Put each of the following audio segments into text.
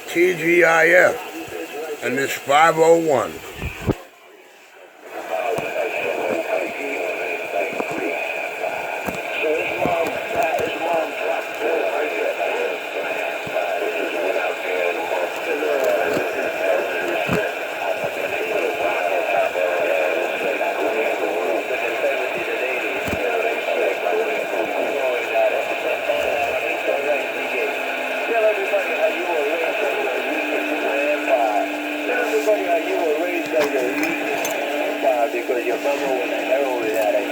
TGIF, and it's 501. Because your mama was a heroin addict.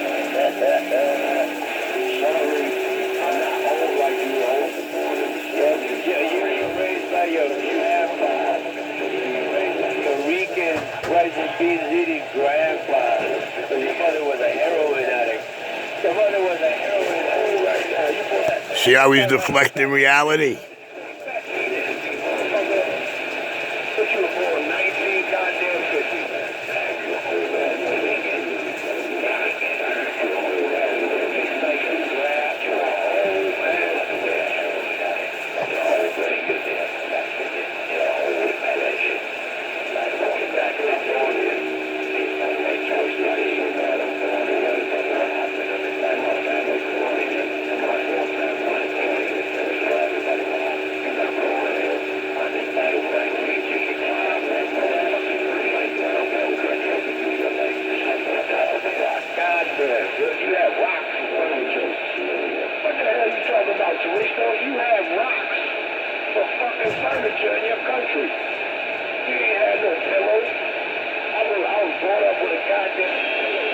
Sorry, I'm not old like you old. You were raised by your grandpa. You were raised by your Rican rice and beans eating grandpa. Because your mother was a heroin addict. Your mother was a heroin addict right now. You boy. See how he's deflecting reality? But you were born 19 goddamn 50. You have rocks in furniture. What the hell are you talking about, Taristo? You have rocks for fucking furniture in your country. You ain't had no pillows. I was brought up with a goddamn pillow.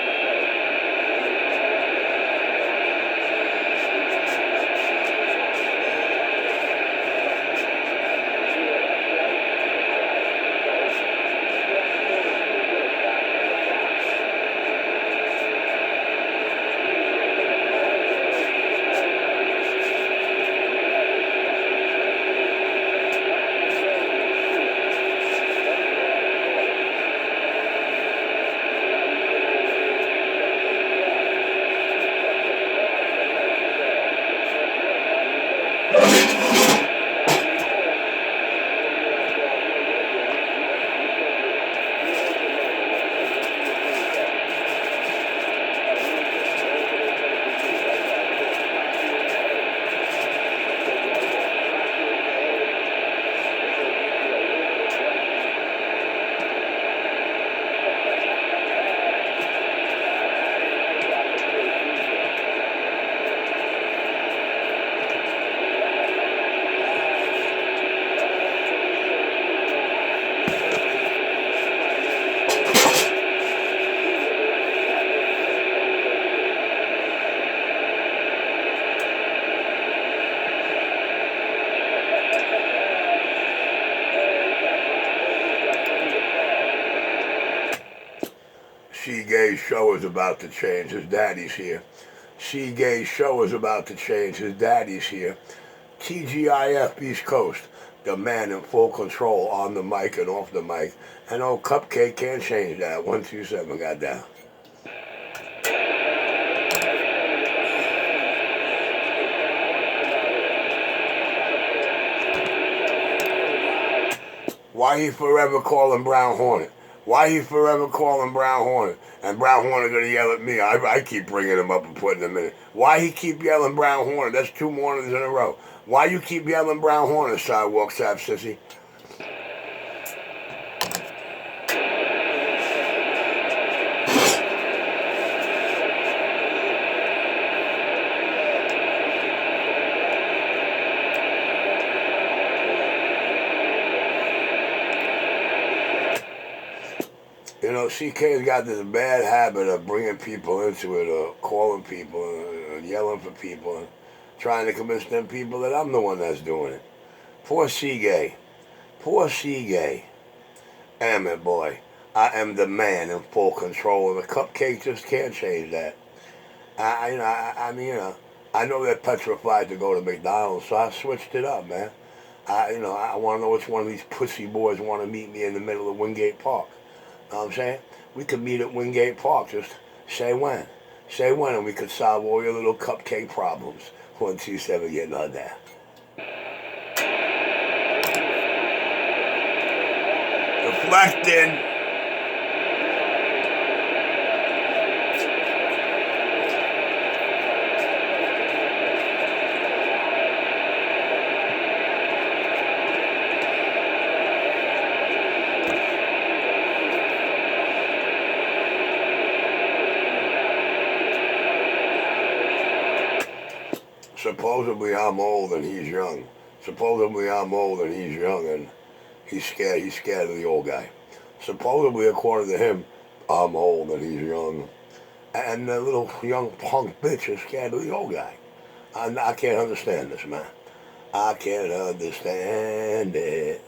Gay's show is about to change. His daddy's here. Gay's show is about to change. His daddy's here. TGIF East Coast. The man in full control on the mic and off the mic. And old Cupcake can't change that. 127 got down. Why he forever calling Brown Hornet? Why he forever calling Brown Hornet? And Brown Hornet gonna yell at me. I keep bringing him up and putting him in it. Why he keep yelling Brown Hornet? That's 2 mornings in a row. Why you keep yelling Brown Hornet, sidewalk sap sissy? You know, CK's got this bad habit of bringing people into it, or calling people, and yelling for people, and trying to convince them people that I'm the one that's doing it. Poor C-Gay. Poor C-Gay. Damn it, boy. I am the man in full control, and the Cupcake just can't change that. I know they're petrified to go to McDonald's, so I switched it up, man. I want to know which one of these pussy boys want to meet me in the middle of Wingate Park. Know what I'm saying? We could meet at Wingate Park. Just say when. Say when and we could solve all your little cupcake problems. 127 getting on there. Deflecting. Supposedly I'm old and he's young. Supposedly I'm old and he's young and he's scared of the old guy. Supposedly, according to him, I'm old and he's young. And the little young punk bitch is scared of the old guy. I can't understand this, man. I can't understand it.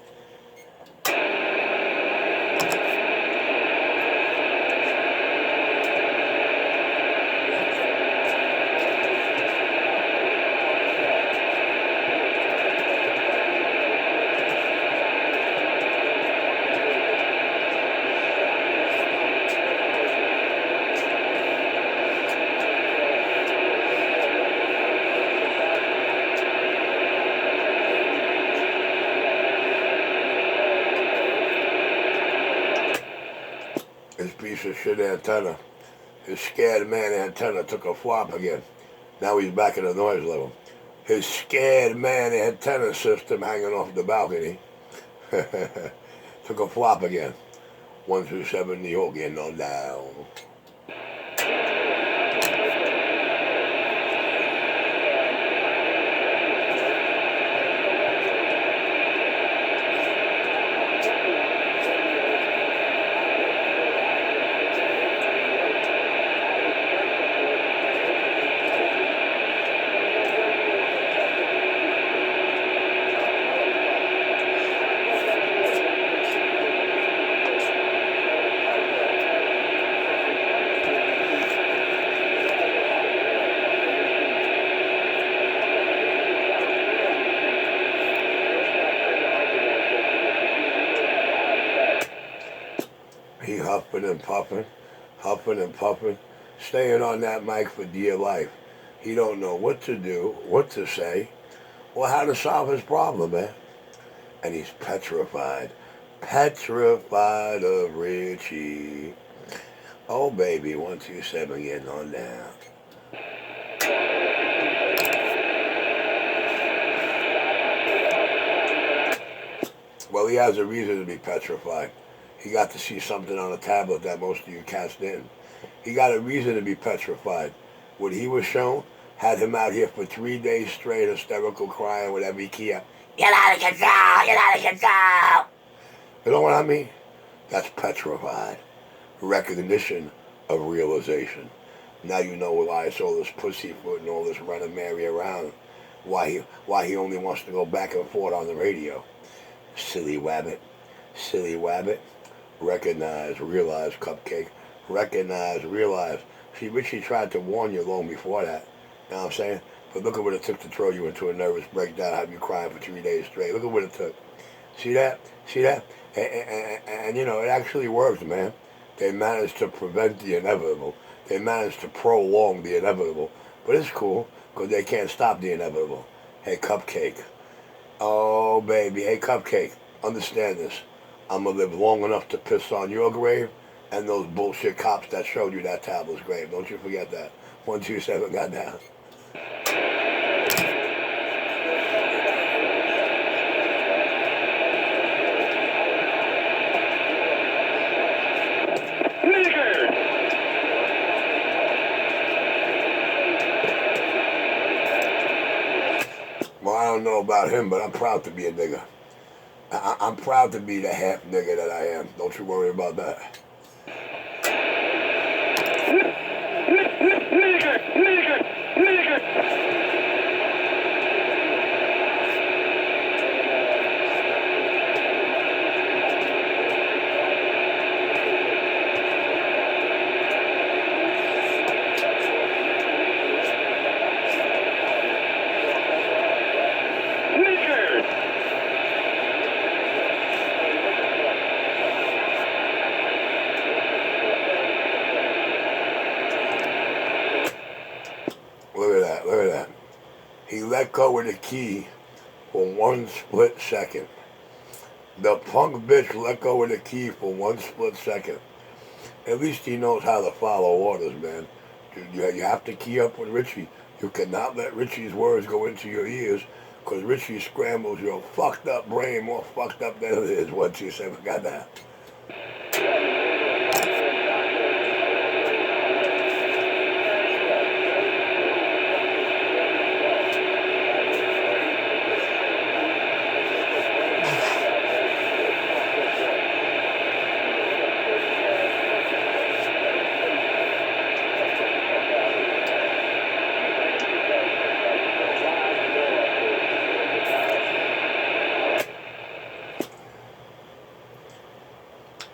His piece of shit antenna, his scared man antenna took a flop again. Now he's back at the noise level. His scared man antenna system hanging off the balcony took a flop again. 127 New York getting on down. He huffing and puffing, staying on that mic for dear life. He don't know what to do, what to say, or how to solve his problem, man. And he's petrified of Richie. Oh, baby, 127 getting on down. Well, he has a reason to be petrified. He got to see something on a tablet that most of you cast in. He got a reason to be petrified. What he was shown had him out here for 3 days straight, hysterical, crying with every key up. Get out of control! Get out of control! You know what I mean? That's petrified. Recognition of realization. Now you know why it's all this pussyfoot and all this running Mary around. Why he only wants to go back and forth on the radio. Silly wabbit. Silly wabbit. Recognize, realize, cupcake. Recognize, realize. See, Richie tried to warn you long before that. You know what I'm saying? But look at what it took to throw you into a nervous breakdown, have you crying for 3 days straight. Look at what it took. See that? See that? And you know, it actually works, man. They managed to prevent the inevitable. They managed to prolong the inevitable. But it's cool, because they can't stop the inevitable. Hey, Cupcake. Oh, baby. Hey, Cupcake. Understand this. I'm going to live long enough to piss on your grave and those bullshit cops that showed you that tablet's grave. Don't you forget that. 127 got down. Well, I don't know about him, but I'm proud to be a nigga. I'm proud to be the half nigga that I am. Don't you worry about that. that. Look at that. He let go of the key for 1 split second. The punk bitch let go of the key for 1 split second. At least he knows how to follow orders, man. You have to key up with Richie. You cannot let Richie's words go into your ears, because Richie scrambles your fucked up brain more fucked up than it is once you say, got that.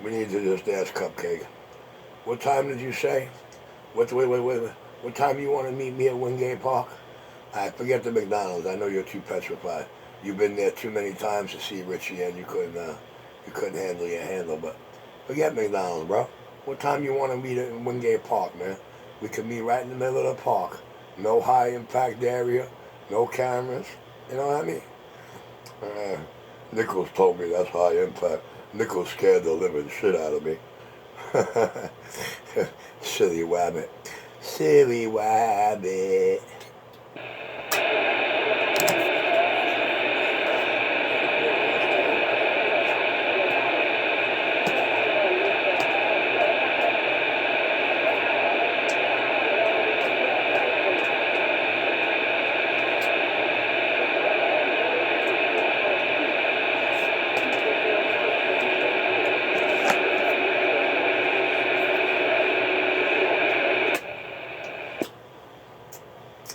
We need to just ask Cupcake. What time did you say? Wait. What time you want to meet me at Wingate Park? I forget the McDonald's. I know you're too petrified. You've been there too many times to see Richie, and you couldn't handle your handle. But forget McDonald's, bro. What time you want to meet at Wingate Park, man? We can meet right in the middle of the park. No high impact area, no cameras. You know what I mean? Nichols told me that's high impact. Nichols scared the living shit out of me. Silly wabbit. Silly wabbit.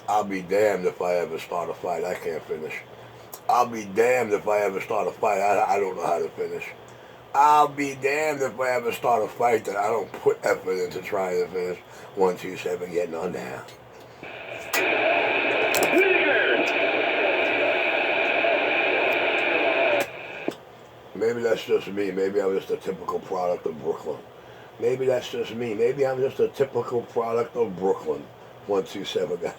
I'll be damned if I ever start a fight I can't finish. I'll be damned if I ever start a fight I don't know how to finish. I'll be damned if I ever start a fight that I don't put effort into trying to finish. 1, 2, 7, getting on down. Maybe that's just me. Maybe I'm just a typical product of Brooklyn. Maybe that's just me. Maybe I'm just a typical product of Brooklyn. 1, 2, 7, got down.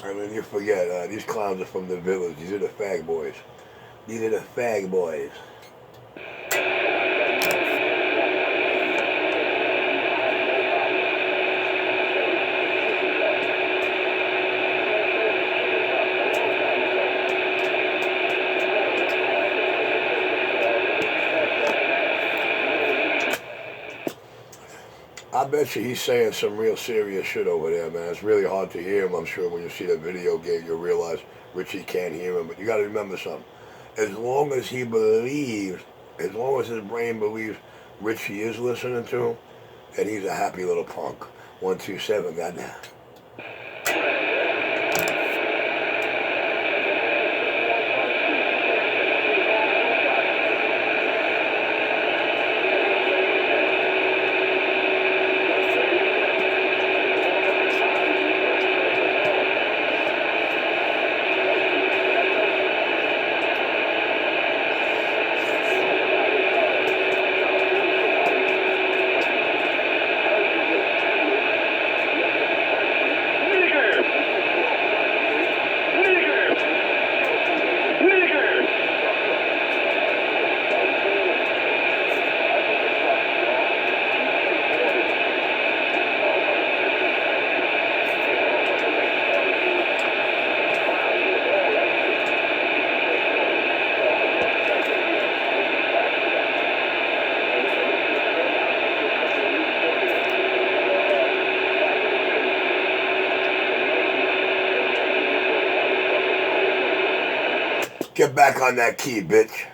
I mean, you forget, these clowns are from the village. These are the fag boys. These are the fag boys. I bet you he's saying some real serious shit over there, man. It's really hard to hear him. I'm sure when you see the video game, you'll realize Richie can't hear him. But you got to remember something. As long as he believes, as long as his brain believes Richie is listening to him, then he's a happy little punk. 1, 2, 7, goddamn. Get back on that key, bitch.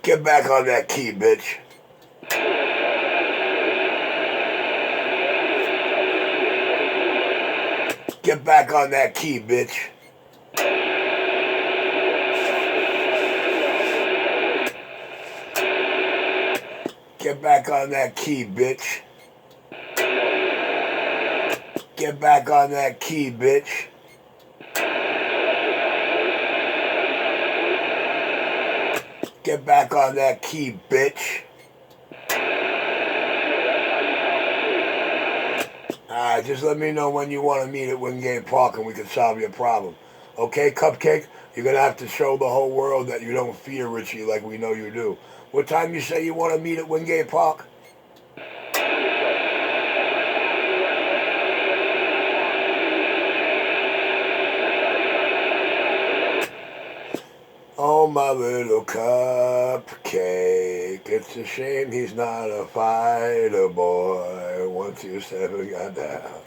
Get back on that key, bitch. Get back on that key, bitch. Get back on that key, bitch. Get back on that key, bitch. Get back on that key, bitch. Alright, just let me know when you want to meet at Wingate Park and we can solve your problem. Okay, Cupcake? You're going to have to show the whole world that you don't fear Richie like we know you do. What time you say you want to meet at Wingate Park? Oh, my little cupcake, it's a shame he's not a fighter boy. 127 got down.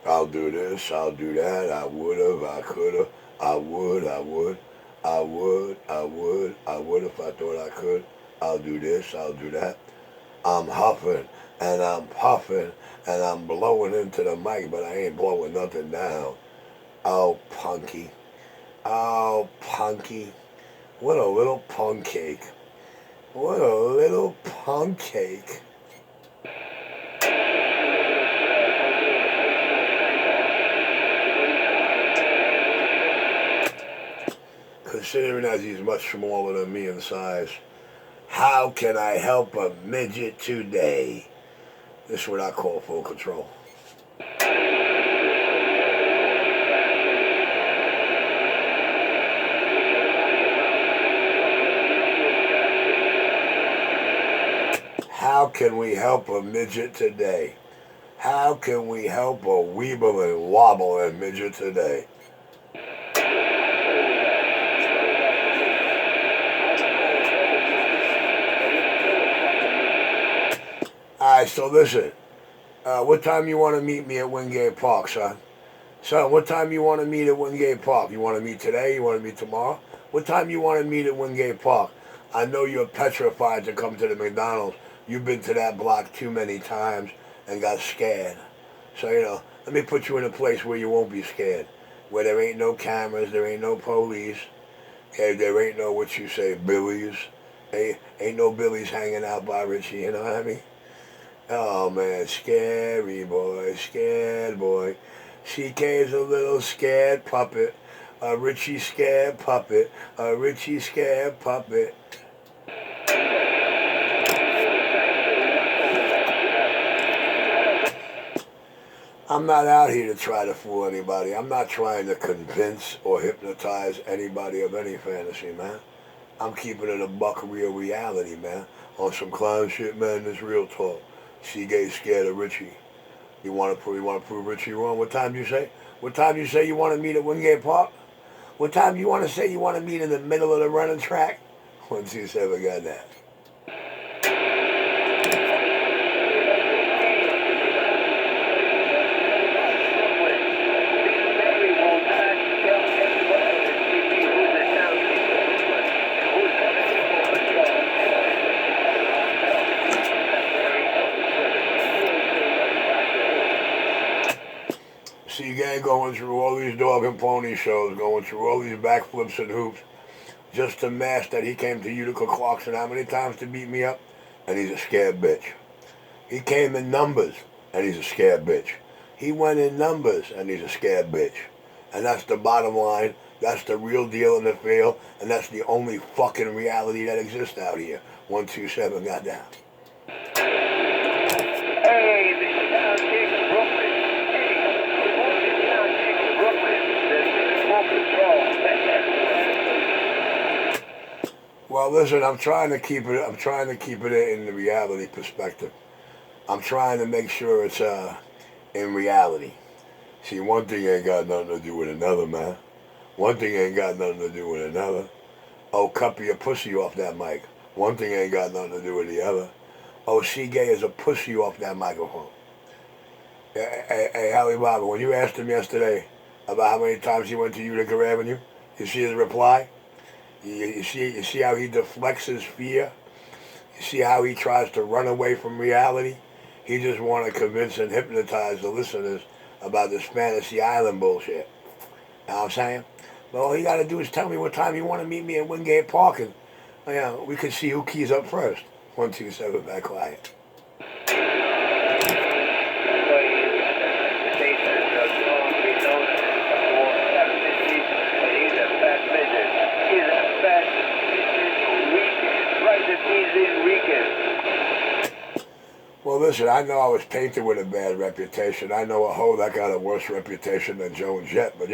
I'll do this, I'll do that, I would've, I could've, I would if I thought I could. I'll do this, I'll do that. I'm huffing, and I'm puffing, and I'm blowing into the mic, but I ain't blowing nothing down. Oh, punky. Oh, punky. What a little punk cake. What a little punk cake. Considering that he's much smaller than me in size, how can I help a midget today? This is what I call full control. How can we help a midget today? How can we help a weeble and wobble and midget today? Alright, so listen. What time you want to meet me at Wingate Park, son? Son, what time you want to meet at Wingate Park? You want to meet today? You want to meet tomorrow? What time you want to meet at Wingate Park? I know you're petrified to come to the McDonald's. You've been to that block too many times and got scared. So, let me put you in a place where you won't be scared. Where there ain't no cameras, there ain't no police. Okay, there ain't no, what you say, billies. Ain't no billies hanging out by Richie, you know what I mean? Oh, man, scary boy, scared boy. CK's a little scared puppet. A Richie scared puppet. A Richie scared puppet. I'm not out here to try to fool anybody. I'm not trying to convince or hypnotize anybody of any fantasy, man. I'm keeping it a buck real reality, man. On some clown shit, man, this real talk. CK's scared of Richie. You want to prove Richie wrong? What time do you say? What time do you say you want to meet at Wingate Park? What time do you want to say you want to meet in the middle of the running track? 127 got that. See, gang going through all these dog and pony shows, going through all these backflips and hoops, just to mask that he came to Utica Clarkson how many times to beat me up, and he's a scared bitch. He came in numbers, and he's a scared bitch. He went in numbers, and he's a scared bitch. And that's the bottom line. That's the real deal in the field, and that's the only fucking reality that exists out here. 127 got down. Hey, this is King Brooklyn. Well, listen, I'm trying to keep it. I'm trying to keep it in the reality perspective. I'm trying to make sure it's in reality. See, one thing ain't got nothing to do with another, man. One thing ain't got nothing to do with another. Oh, cup your pussy off that mic. One thing ain't got nothing to do with the other. Oh, she gay is a pussy off that microphone. Hey, Alibaba, when you asked him yesterday about how many times he went to Utica Avenue, you see his reply? You see how he deflects his fear? You see how he tries to run away from reality? He just want to convince and hypnotize the listeners about this fantasy island bullshit. You know what I'm saying? But all you got to do is tell me what time you want to meet me at Wingate Park, and we can see who keys up first. 127, back quiet. Well, listen, I know I was painted with a bad reputation. I know a hoe that got a worse reputation than Joan Jett, but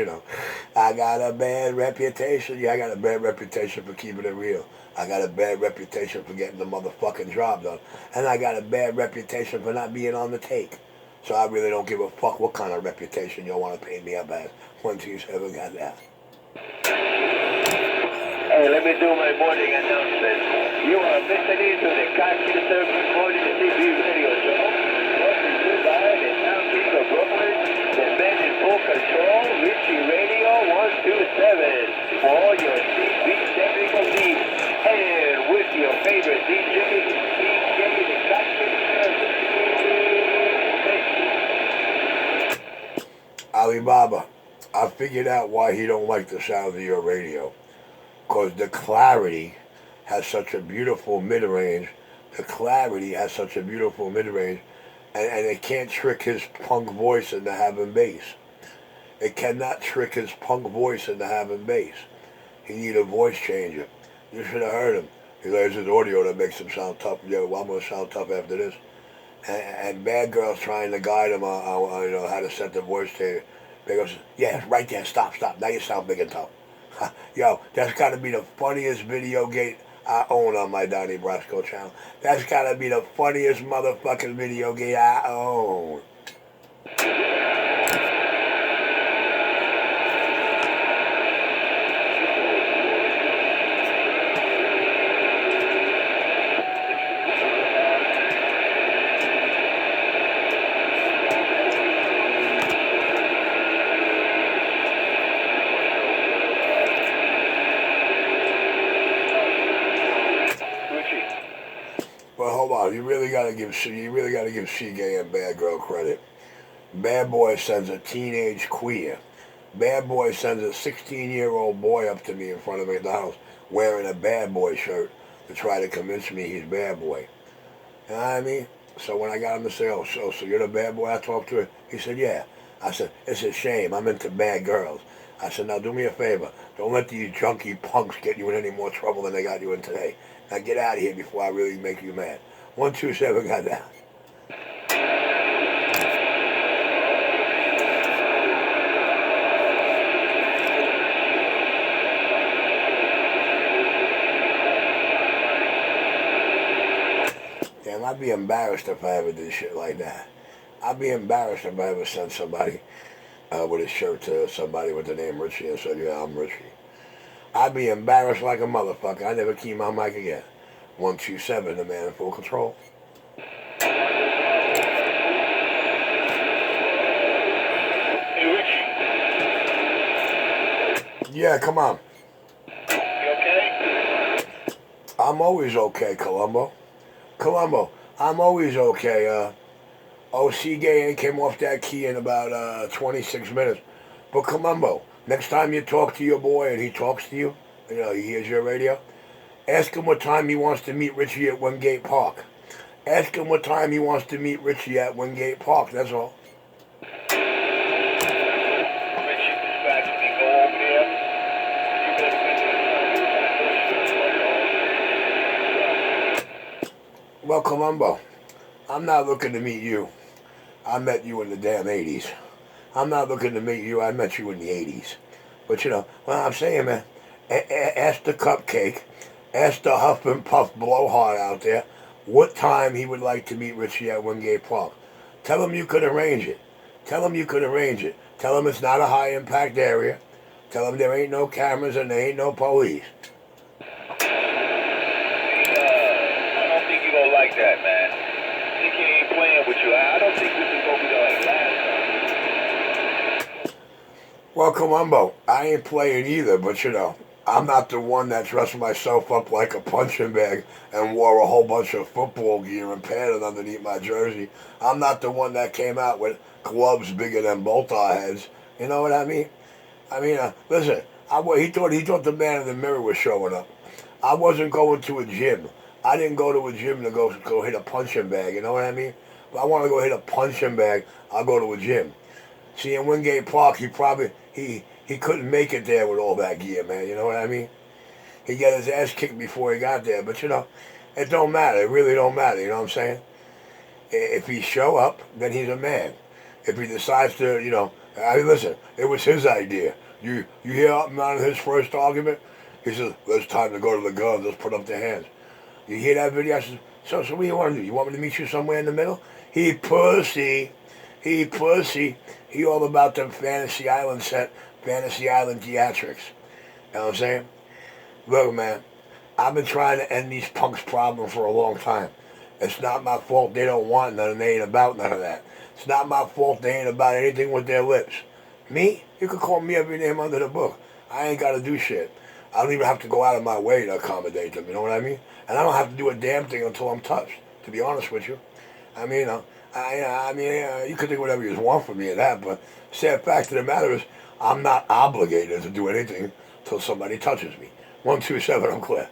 I got a bad reputation. Yeah, I got a bad reputation for keeping it real. I got a bad reputation for getting the motherfucking job done. And I got a bad reputation for not being on the take. So I really don't give a fuck what kind of reputation you want to paint me up as. 127 got that. Hey, let me do my morning announcement. You are listening to the Cocky Surfing Morning TV radio show. Brought to you by the Town King of Brooklyn, the men in full control, Richie Radio 127. For all your CB technical needs. And with your favorite DJ, the Cocky Surfing. Alibaba, I figured out why he don't like the sound of your radio. Because the clarity has such a beautiful mid-range. The clarity has such a beautiful mid-range. And it can't trick his punk voice into having bass. It cannot trick his punk voice into having bass. He need a voice changer. You should have heard him. He lays his audio that makes him sound tough. Yeah, well, I'm going to sound tough after this. And Bad Girl's trying to guide him on how to set the voice changer. Bad Girl says, yeah, right there, stop. Now you sound big and tough. Yo, that's got to be the funniest video gate I own on my Donnie Brasco channel. That's got to be the funniest motherfucking video gate I own. But hold on, you really gotta give C-Gay and Bad Girl credit. Bad Boy sends a teenage queer. Bad Boy sends a 16-year-old boy up to me in front of McDonald's wearing a Bad Boy shirt to try to convince me he's Bad Boy. You know what I mean? So when I got him to say, oh, so you're the bad boy I talked to? He said, yeah. I said, it's a shame. I'm into bad girls. I said, now do me a favor. Don't let these junkie punks get you in any more trouble than they got you in today. Now get out of here before I really make you mad. 127 got down. Damn, I'd be embarrassed if I ever did shit like that. I'd be embarrassed if I ever sent somebody with a shirt to somebody with the name Richie and said, yeah, I'm Richie. I'd be embarrassed like a motherfucker. I never keep my mic again. 127, the man in full control. Hey, Richie. Yeah, come on. You okay? I'm always okay, Columbo. I'm always okay. C-Gay ain't came off that key in about 26 minutes. But Columbo, next time you talk to your boy and he talks to you, he hears your radio, ask him what time he wants to meet Richie at Wingate Park. Ask him what time he wants to meet Richie at Wingate Park, that's all. Richie, dispatch me, go over there. Well, Columbo, I'm not looking to meet you. I met you in the damn 80s. I'm not looking to meet you. I met you in the 80s. But what I'm saying, man, ask the cupcake Ask the Huff and Puff blowhard out there what time he would like to meet Richie at Wingate Park. Tell him you could arrange it. Tell him you could arrange it. Tell him it's not a high-impact area. Tell him there ain't no cameras and there ain't no police. I don't think you're gonna like that, man. He ain't playing with you. I don't think this is gonna be like last time. Well, Columbo, I ain't playing either, but you know, I'm not the one that dressed myself up like a punching bag and wore a whole bunch of football gear and padded underneath my jersey. I'm not the one that came out with gloves bigger than both our heads. You know what I mean? Listen, he thought the man in the mirror was showing up. I wasn't going to a gym. I didn't go to a gym to go hit a punching bag. You know what I mean? If I want to go hit a punching bag, I'll go to a gym. See, in Wingate Park, he couldn't make it there with all that gear, man. You know what I mean? He got his ass kicked before he got there. But, you know, it don't matter. It really don't matter. You know what I'm saying? If he show up, then he's a man. If he decides to, you know, listen, it was his idea. You hear out in his first argument? He says, it's time to go to the guns. Let's put up the hands. You hear that video? I said, so what do you want to do? You want me to meet you somewhere in the middle? He pussy. He all about them Fantasy Island set, Fantasy Island theatrics. You know what I'm saying? Look, man, I've been trying to end these punks' problem for a long time. It's not my fault they don't want none and they ain't about none of that. It's not my fault they ain't about anything with their lips. Me? You could call me every name under the book. I ain't got to do shit. I don't even have to go out of my way to accommodate them, you know what I mean? And I don't have to do a damn thing until I'm touched, to be honest with you. I mean, you could think whatever you want from me and that, but the sad fact of the matter is I'm not obligated to do anything until somebody touches me. 127, I'm clear.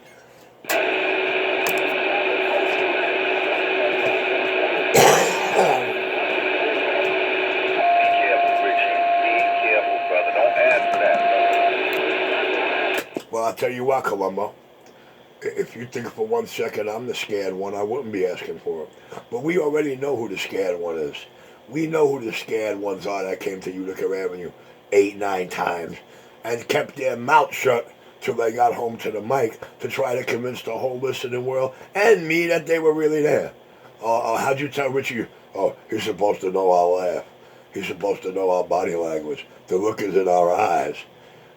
Well, I'll tell you what, Columbo. If you think for 1 second I'm the scared one, I wouldn't be asking for it. But we already know who the scared one is. We know who the scared ones are that came to Utica Avenue 8, 9 times and kept their mouth shut till they got home to the mic to try to convince the whole listening world and me that they were really there. How'd you tell Richie? Oh, he's supposed to know our laugh. He's supposed to know our body language. The look is in our eyes.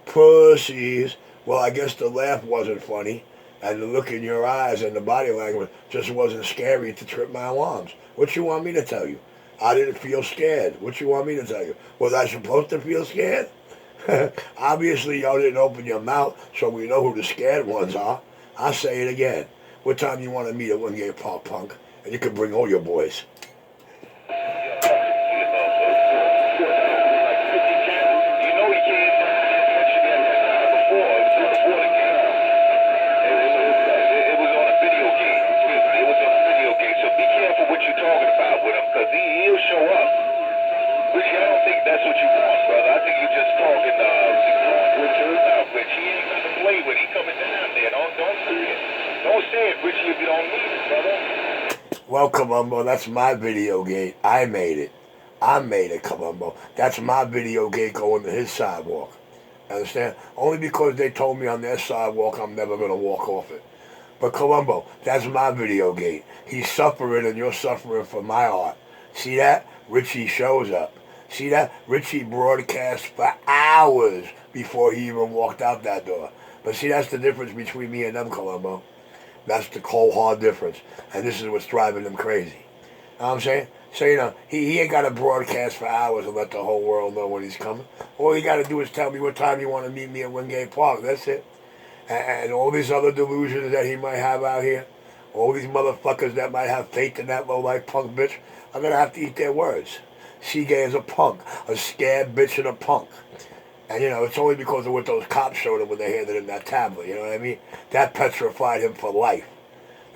Pussies. Well, I guess the laugh wasn't funny, and the look in your eyes and the body language just wasn't scary to trip my alarms. What you want me to tell you? I didn't feel scared. What you want me to tell you? Was I supposed to feel scared? Obviously, y'all didn't open your mouth, so we know who the scared ones are. I'll say it again. What time you want to meet at Wingate Park, punk? And you can bring all your boys. Well, Columbo, that's my video gate. I made it. I made it, Columbo. That's my video gate going to his sidewalk. Understand? Only because they told me on their sidewalk I'm never going to walk off it. But Columbo, that's my video gate. He's suffering and you're suffering for my art. See that? Richie shows up. See that? Richie broadcast for hours before he even walked out that door. But see, that's the difference between me and them, Columbo. That's the cold, hard difference. And this is what's driving them crazy. You know what I'm saying? So, you know, he ain't got to broadcast for hours and let the whole world know when he's coming. All he got to do is tell me what time you want to meet me at Wingate Park. That's it. And all these other delusions that he might have out here, all these motherfuckers that might have faith in that low-life punk bitch, are going to have to eat their words. Seagay is a punk, a scared bitch and a punk. And, you know, it's only because of what those cops showed him when they handed him that tablet, you know what I mean? That petrified him for life.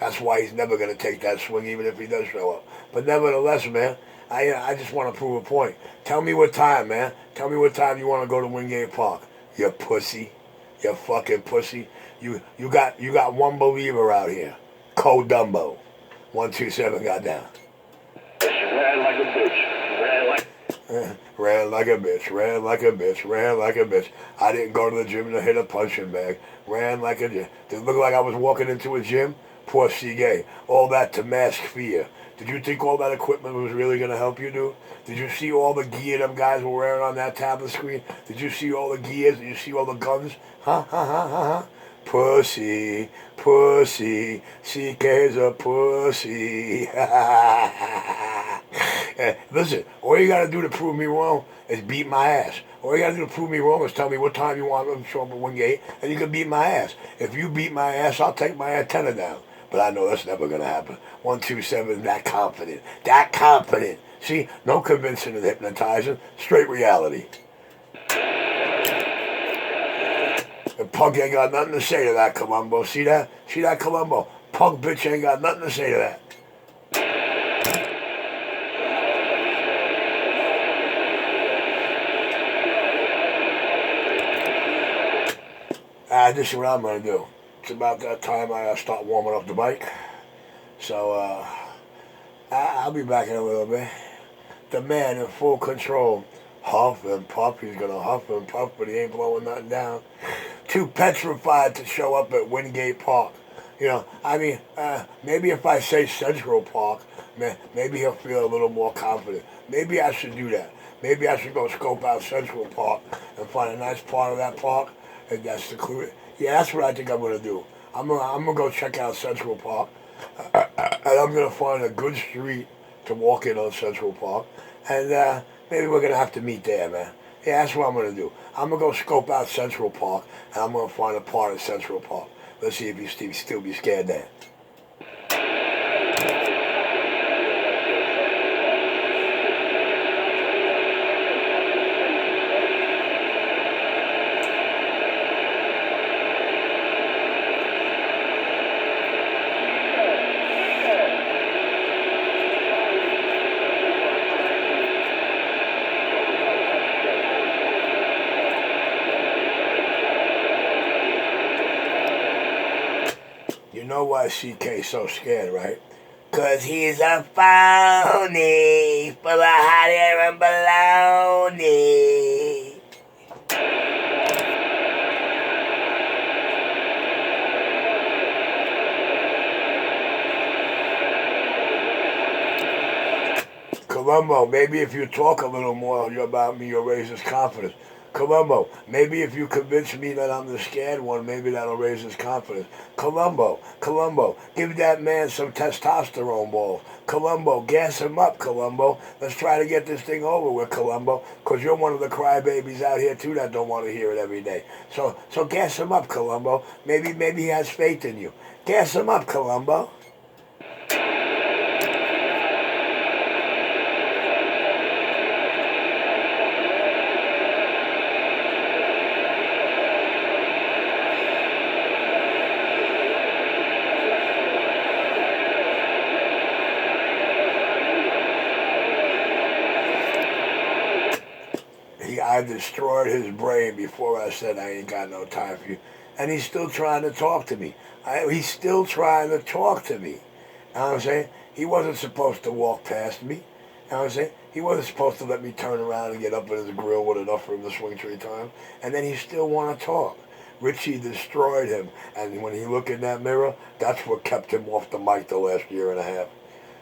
That's why he's never going to take that swing, even if he does show up. But nevertheless, man, I just want to prove a point. Tell me what time, man. Tell me what time you want to go to Wingate Park. You pussy. You fucking pussy. You got one believer out here. Dumbo. 127 got down. Ran like a bitch. Ran like... Ran like a bitch, ran like a bitch, ran like a bitch. I didn't go to the gym to hit a punching bag. Ran like a bitch. Did it look like I was walking into a gym? Poor C-Gay. All that to mask fear. Did you think all that equipment was really going to help you, dude? Did you see all the gear them guys were wearing on that tablet screen? Did you see all the gears? Did you see all the guns? Ha ha ha ha ha. Pussy, pussy, CK's a pussy. Listen, all you gotta do to prove me wrong is beat my ass. All you gotta do to prove me wrong is tell me what time you want to show up at Wingate, and you can beat my ass. If you beat my ass, I'll take my antenna down. But I know that's never gonna happen. 127, that confident. That confident. See, no convincing and hypnotizing, straight reality. And Punk ain't got nothing to say to that, Columbo. See that? See that, Columbo? Punk bitch ain't got nothing to say to that. This is what I'm going to do. It's about that time I start warming up the bike. So, I'll be back in a little bit. The man in full control. Huff and puff. He's going to huff and puff, but he ain't blowing nothing down. Too petrified to show up at Wingate Park. You know, I mean, maybe if I say Central Park, maybe he'll feel a little more confident. Maybe I should do that. Maybe I should go scope out Central Park and find a nice part of that park and that's secluded. Yeah, that's what I think I'm going to do. I'm gonna go check out Central Park, and I'm going to find a good street to walk in on Central Park, and maybe we're going to have to meet there, man. Yeah, that's what I'm going to do. I'm going to go scope out Central Park, and I'm going to find a part of Central Park. Let's see if you still be scared there. You know why CK's so scared, right? 'Cause he's a phony, full of hot air and baloney. Columbo, maybe if you talk a little more about me, you'll raise his confidence. Columbo, maybe if you convince me that I'm the scared one, maybe that'll raise his confidence. Columbo, give that man some testosterone balls. Columbo, gas him up, Columbo. Let's try to get this thing over with, Columbo, because you're one of the crybabies out here, too, that don't want to hear it every day. So gas him up, Columbo. Maybe he has faith in you. Gas him up, Columbo. I destroyed his brain before I said I ain't got no time for you. And he's still trying to talk to me. He's still trying to talk to me. You know what I'm saying? He wasn't supposed to walk past me. You know what I'm saying? He wasn't supposed to let me turn around and get up in his grill with enough for him to swing 3 times. And then he still want to talk. Richie destroyed him. And when he looked in that mirror, that's what kept him off the mic the last year and a half.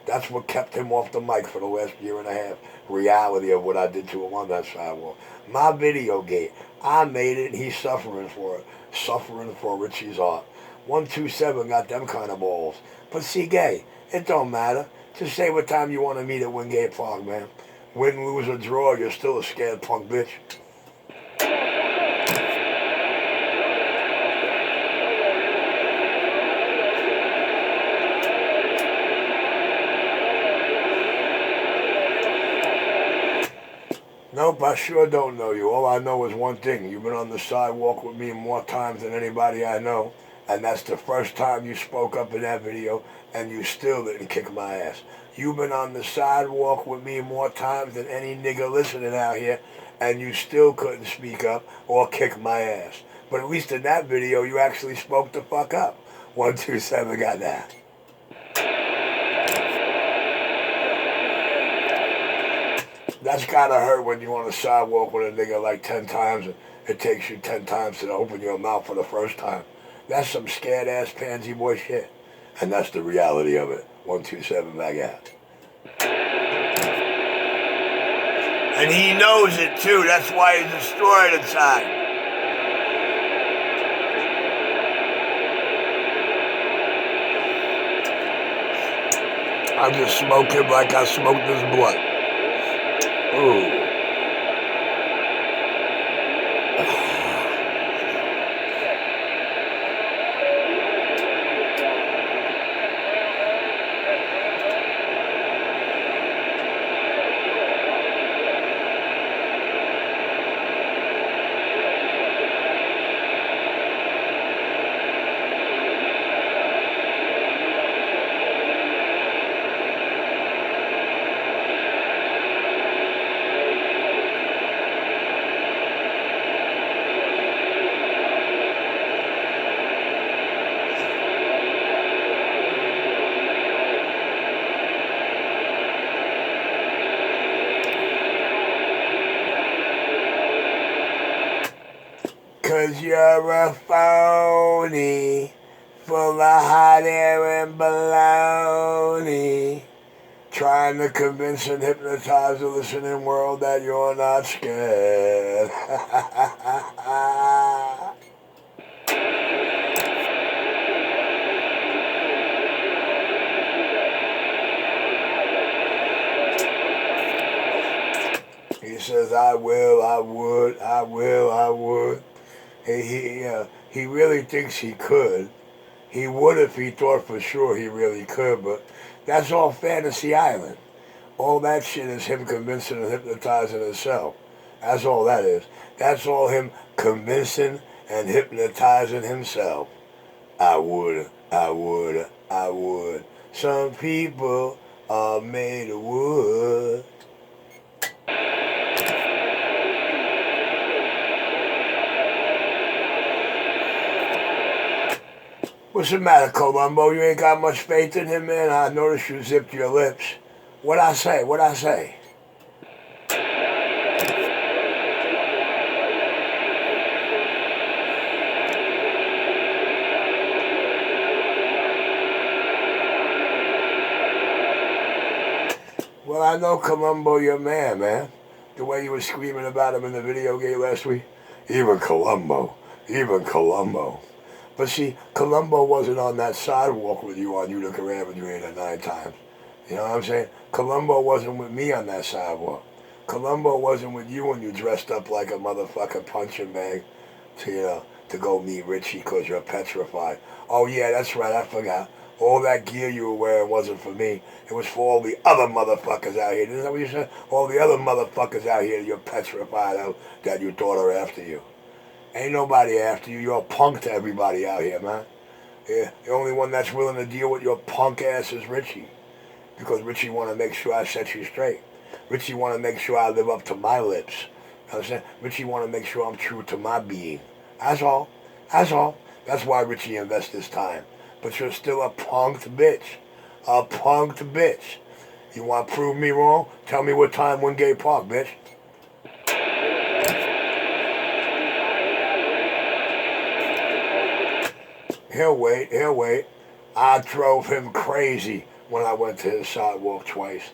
That's what kept him off the mic for the last year and a half. Reality of what I did to him on that sidewalk. My video gate. I made it and he's suffering for it. Suffering for Richie's art. 127 got them kind of balls. But see, gay, it don't matter. Just say what time you want to meet at Wingate Park, man. Win, lose, or draw, you're still a scared punk bitch. Nope, I sure don't know you. All I know is one thing. You've been on the sidewalk with me more times than anybody I know. And that's the first time you spoke up in that video, and you still didn't kick my ass. You've been on the sidewalk with me more times than any nigga listening out here, and you still couldn't speak up or kick my ass. But at least in that video, you actually spoke the fuck up. 127 got that. That's gotta hurt when you on a sidewalk with a nigga like 10 times and it takes you 10 times to open your mouth for the first time. That's some scared ass pansy boy shit. And that's the reality of it. 127 back out. And he knows it too. That's why he's destroyed inside. I just smoke him like I smoked his blood. Ooh. Cause you're a phony, full of hot air and baloney, trying to convince and hypnotize the listening world that you're not scared. He says, I will, I would, I will, I would. He really thinks he could. He would if he thought for sure he really could, but that's all fantasy island. All that shit is him convincing and hypnotizing himself. That's all that is. That's all him convincing and hypnotizing himself. I would, I would, I would. Some people are made of wood. What's the matter, Columbo? You ain't got much faith in him, man? I noticed you zipped your lips. What'd I say? What'd I say? Well, I know Columbo, your man. The way you were screaming about him in the video game last week. Even Columbo. But see, Columbo wasn't on that sidewalk with you on Utica Avenue 8 or 9 times. You know what I'm saying? Columbo wasn't with me on that sidewalk. Columbo wasn't with you when you dressed up like a motherfucking punching bag to go meet Richie because you're petrified. Oh yeah, that's right, I forgot. All that gear you were wearing wasn't for me. It was for all the other motherfuckers out here. Isn't that what you said? All the other motherfuckers out here you're petrified of that you thought are after you. Ain't nobody after you. You're a punk to everybody out here, man. Yeah, the only one that's willing to deal with your punk ass is Richie. Because Richie want to make sure I set you straight. Richie want to make sure I live up to my lips. You know what I'm saying? Richie want to make sure I'm true to my being. That's all. That's all. That's why Richie invests his time. But you're still a punked bitch. A punked bitch. You want to prove me wrong? Tell me what time Wingate Park, bitch. He'll wait. I drove him crazy when I went to his sidewalk twice.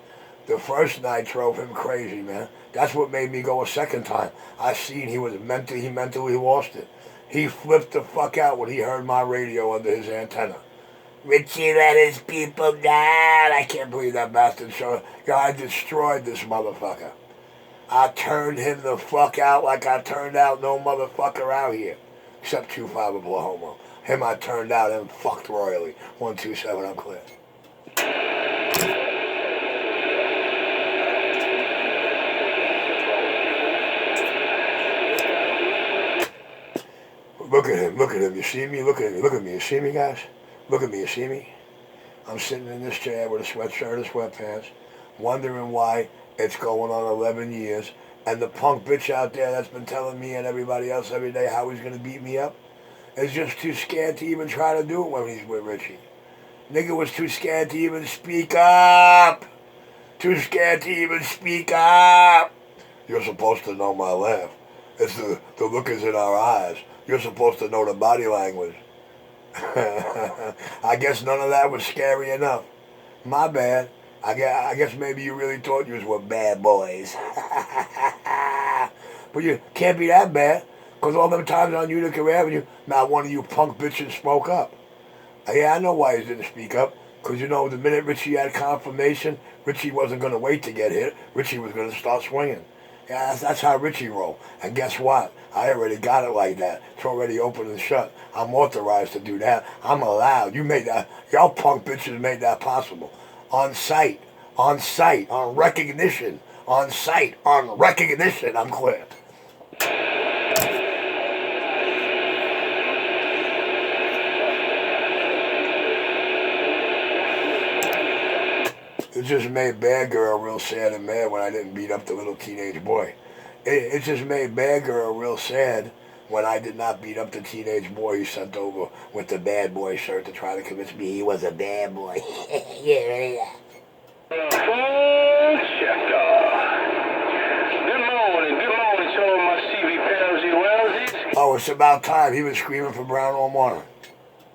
The first night drove him crazy, man. That's what made me go a second time. I seen he mentally lost it. He flipped the fuck out when he heard my radio under his antenna. Richie let his people down. I can't believe that bastard show. I destroyed this motherfucker. I turned him the fuck out like I turned out no motherfucker out here. Except 25 Oklahoma. Him I turned out and fucked royally. 127, I'm clear. Look at him. You see me? Look at me. You see me, guys? Look at me. You see me? I'm sitting in this chair with a sweatshirt and sweatpants, wondering why it's going on 11 years, and the punk bitch out there that's been telling me and everybody else every day how he's going to beat me up is just too scared to even try to do it when he's with Richie. Nigga was too scared to even speak up. Too scared to even speak up. You're supposed to know my laugh. It's the look is in our eyes. You're supposed to know the body language. I guess none of that was scary enough. My bad. I guess maybe you really thought you were bad boys. But you can't be that bad, because all them times on Utica Avenue, not one of you punk bitches spoke up. Yeah, I know why you didn't speak up, because you know the minute Richie had confirmation, Richie wasn't going to wait to get hit. Richie was going to start swinging. Yeah, that's how Richie rolled. And guess what? I already got it like that. It's already open and shut. I'm authorized to do that. I'm allowed. You made that. Y'all punk bitches made that possible. On site, on recognition, on recognition, I'm clear. It just made Bad Girl real sad and mad when I didn't beat up the little teenage boy. It just made Bad Girl real sad when I did not beat up the teenage boy he sent over with the bad boy shirt to try to convince me he was a bad boy. Yeah. Phone checker. Good morning to all my CV pals and Wellsies. Oh, it's about time. He was screaming for Brown all morning.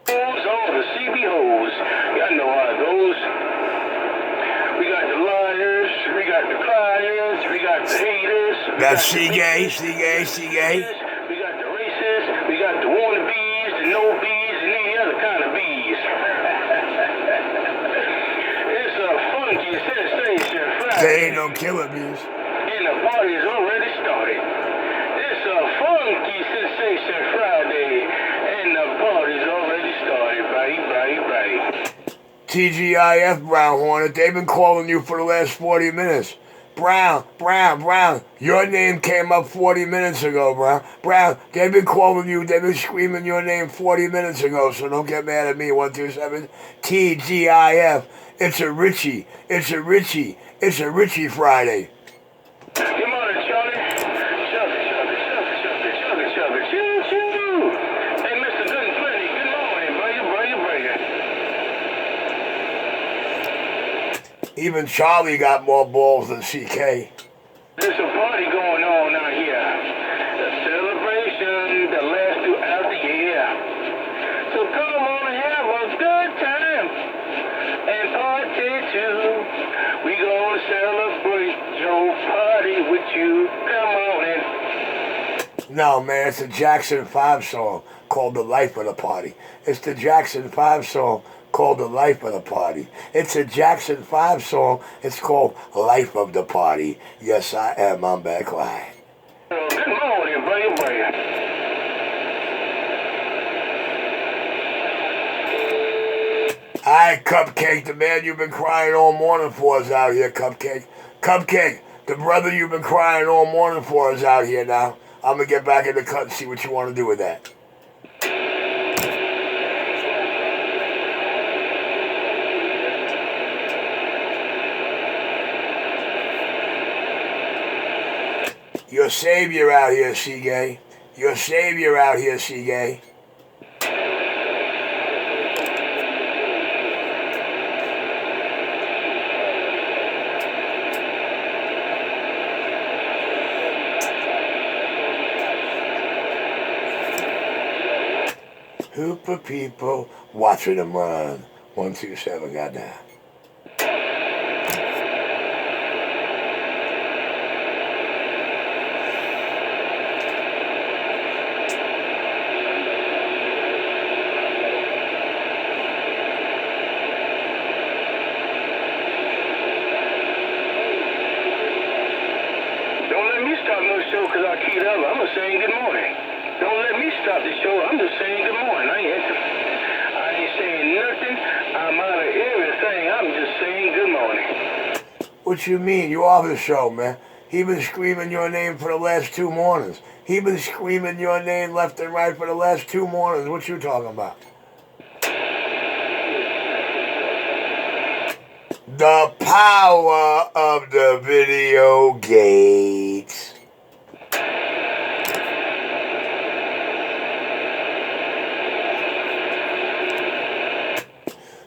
All the CB hoes. Y'all know how it goes. We got the liars, we got the criers, we got the haters. That's C-Gay. We got the racists, we got the wannabes, the no bees, and any other kind of bees. It's a funky sensation Friday. There ain't no killer bees. And the party's already started. It's a funky sensation Friday, and the party's already started. Right. TGIF, Brown Hornet. They've been calling you for the last 40 minutes. Brown. Your name came up 40 minutes ago, Brown. They've been calling you. They've been screaming your name 40 minutes ago, so don't get mad at me. 127 TGIF. It's a Richie Friday. Good morning, Charlie. Choo-choo. Hey, Mr. Good and Plenty, good morning, brother. Even Charlie got more balls than CK. There's a party going on out here. A celebration that lasts throughout the year. So come on and have a good time and party too. We gonna celebrate your party with you. Come on in. No, man, it's a Jackson 5 song called The Life of the Party. It's the Jackson 5 song called The Life of the Party. It's a Jackson 5 song. It's called Life of the Party. Yes, I am. I'm back live. Good morning, baby. Alright, Cupcake, the man you've been crying all morning for is out here, Cupcake. Cupcake, the brother you've been crying all morning for is out here now. I'm going to get back in the cut and see what you want to do with that. Your savior out here, C-Gay. Your savior out here, C-Gay. Group of people watching them run. 127, goddamn. Don't let me stop no show because I keyed up. I'm just saying good morning. Don't let me stop the show. I'm just saying good morning. I ain't saying nothing. I'm out of everything. I'm just saying good morning. What you mean? You are the show, man. He been screaming your name for the last 2 mornings. He been screaming your name left and right for the last 2 mornings. What you talking about? The power of the video gates.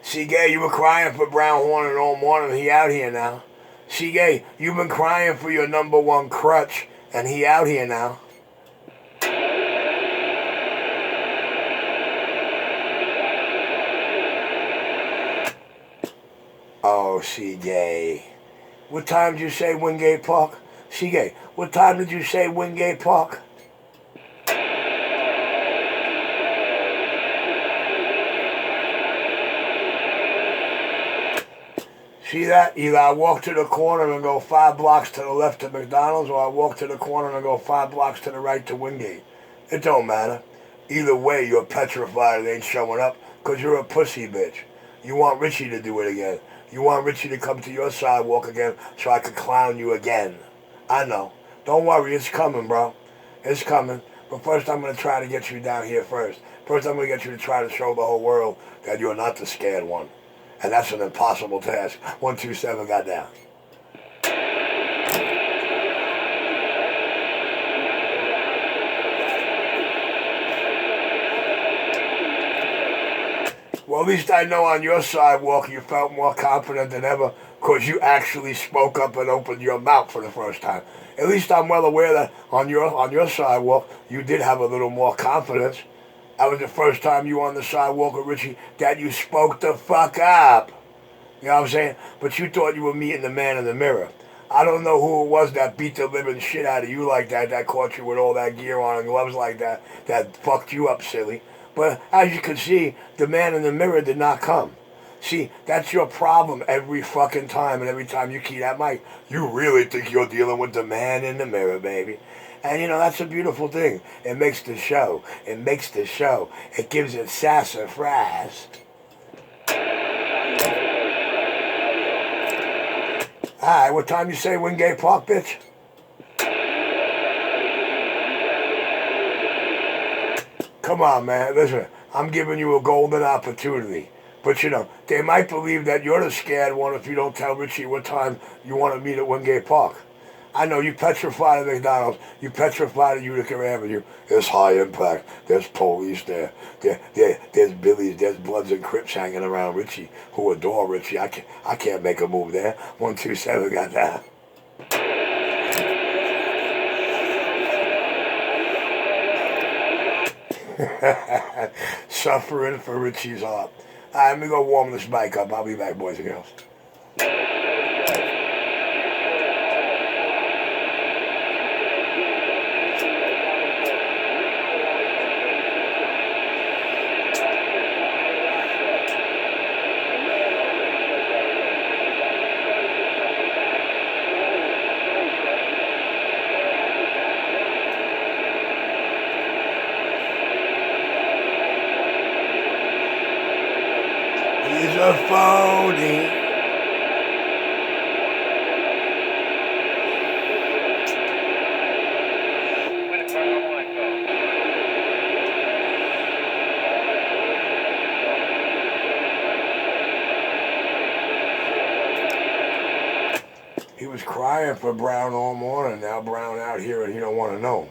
See, Gay, you were crying for Brown Hornet all morning. He out here now. See, gay, you've been crying for your number one crutch, and he out here now. Oh, C-Gay. What time did you say Wingate Park? C-Gay, what time did you say Wingate Park? See that? Either I walk to the corner and go 5 blocks to the left to McDonald's, or I walk to the corner and go 5 blocks to the right to Wingate. It don't matter. Either way, you're petrified it ain't showing up because you're a pussy bitch. You want Richie to do it again. You want Richie to come to your sidewalk again so I can clown you again. I know. Don't worry, it's coming, bro. It's coming. But first I'm going to try to get you down here first. First I'm going to get you to try to show the whole world that you're not the scared one. And that's an impossible task. 127 got down. Well, at least I know on your sidewalk you felt more confident than ever because you actually spoke up and opened your mouth for the first time. At least I'm well aware that on your sidewalk you did have a little more confidence. That was the first time you were on the sidewalk with Richie that you spoke the fuck up. You know what I'm saying? But you thought you were meeting the man in the mirror. I don't know who it was that beat the living shit out of you like that caught you with all that gear on and gloves like that fucked you up, silly. But as you can see, the man in the mirror did not come. See, that's your problem every fucking time, and every time you key that mic, you really think you're dealing with the man in the mirror, baby. And, you know, that's a beautiful thing. It makes the show. It makes the show. It gives it sassafras. Alright, what time you say Wingate Park, bitch? Come on, man. Listen, I'm giving you a golden opportunity. But, you know, they might believe that you're the scared one if you don't tell Richie what time you want to meet at Wingate Park. I know, you petrified at McDonald's. You petrified at Utica Avenue. There's high impact. There's police there. There's Billies. There's Bloods and Crips hanging around Richie who adore Richie. I can't make a move there. 127 got that. Suffering for Richie's heart. Alright, let me go warm this bike up. I'll be back, boys and girls. He's a phony. He was crying for Brown all morning. Now Brown out here and he don't want to know.